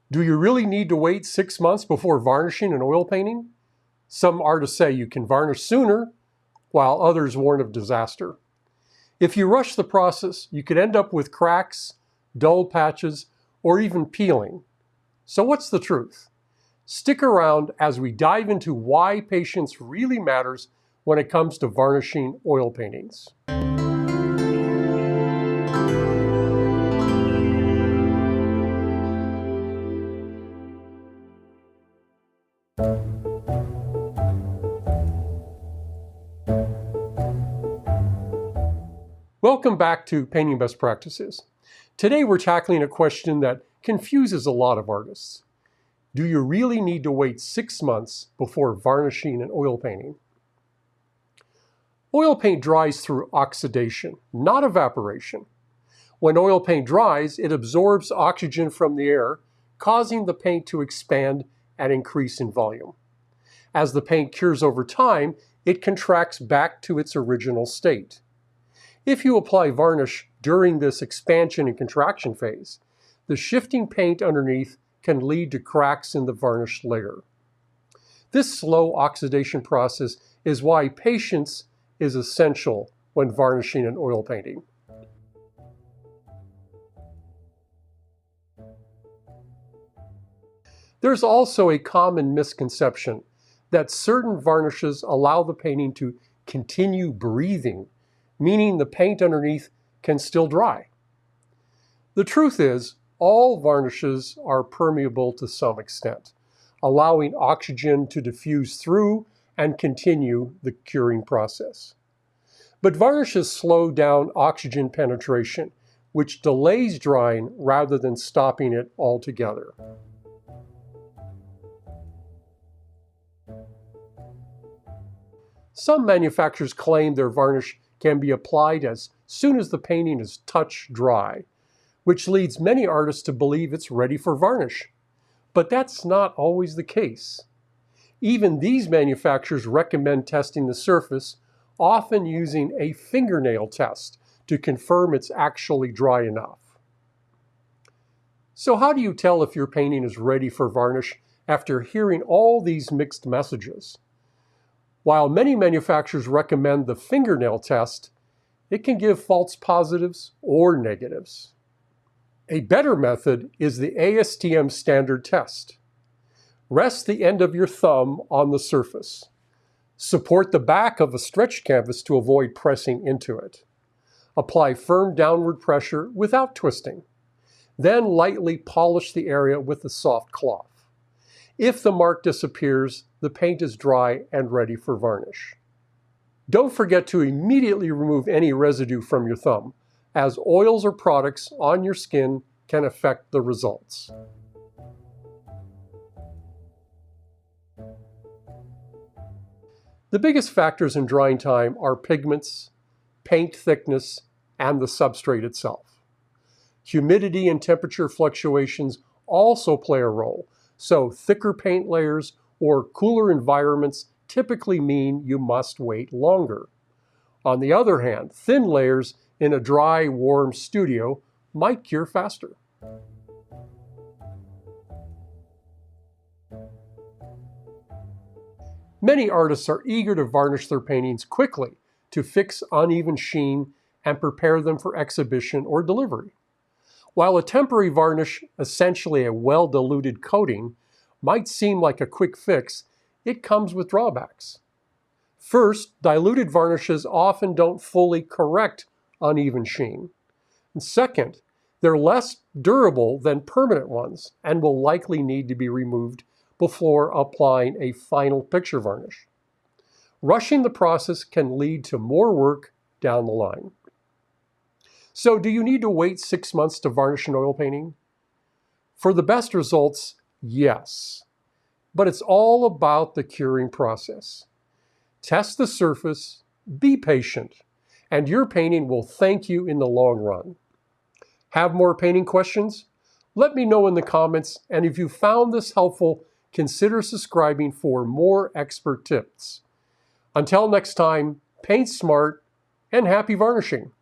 Do you really need to wait 6 months before varnishing and oil painting? Some artists say you can varnish sooner, while others warn of disaster. If you rush the process, you could end up with cracks, dull patches, or even peeling. So what's the truth? Stick around as we dive into why patience really matters when it comes to varnishing oil paintings. Welcome back to Painting Best Practices. Today we're tackling a question that confuses a lot of artists. Do you really need to wait 6 months before varnishing and oil painting? Oil paint dries through oxidation, not evaporation. When oil paint dries, it absorbs oxygen from the air, causing the paint to expand and increase in volume. As the paint cures over time, it contracts back to its original state. If you apply varnish during this expansion and contraction phase, the shifting paint underneath can lead to cracks in the varnish layer. This slow oxidation process is why patience is essential when varnishing and oil painting. There's also a common misconception that certain varnishes allow the painting to continue breathing, meaning the paint underneath can still dry. The truth is, all varnishes are permeable to some extent, allowing oxygen to diffuse through and continue the curing process. But varnishes slow down oxygen penetration, which delays drying rather than stopping it altogether. Some manufacturers claim their varnish can be applied as soon as the painting is touch dry, which leads many artists to believe it's ready for varnish. But that's not always the case. Even these manufacturers recommend testing the surface, often using a fingernail test to confirm it's actually dry enough. So how do you tell if your painting is ready for varnish after hearing all these mixed messages? While many manufacturers recommend the fingernail test, it can give false positives or negatives. A better method is the ASTM standard test. Rest the end of your thumb on the surface. Support the back of a stretch canvas to avoid pressing into it. Apply firm downward pressure without twisting. Then lightly polish the area with a soft cloth. If the mark disappears, the paint is dry and ready for varnish. Don't forget to immediately remove any residue from your thumb, as oils or products on your skin can affect the results. The biggest factors in drying time are pigments, paint thickness, and the substrate itself. Humidity and temperature fluctuations also play a role, so thicker paint layers or cooler environments typically mean you must wait longer. On the other hand, thin layers in a dry, warm studio might cure faster. Many artists are eager to varnish their paintings quickly to fix uneven sheen and prepare them for exhibition or delivery. While a temporary varnish, essentially a well-diluted coating, might seem like a quick fix, it comes with drawbacks. First, diluted varnishes often don't fully correct uneven sheen. And second, they're less durable than permanent ones and will likely need to be removed before applying a final picture varnish. Rushing the process can lead to more work down the line. So do you need to wait 6 months to varnish an oil painting? For the best results, yes. But it's all about the curing process. Test the surface, be patient, and your painting will thank you in the long run. Have more painting questions? Let me know in the comments, and if you found this helpful, consider subscribing for more expert tips. Until next time, paint smart and happy varnishing.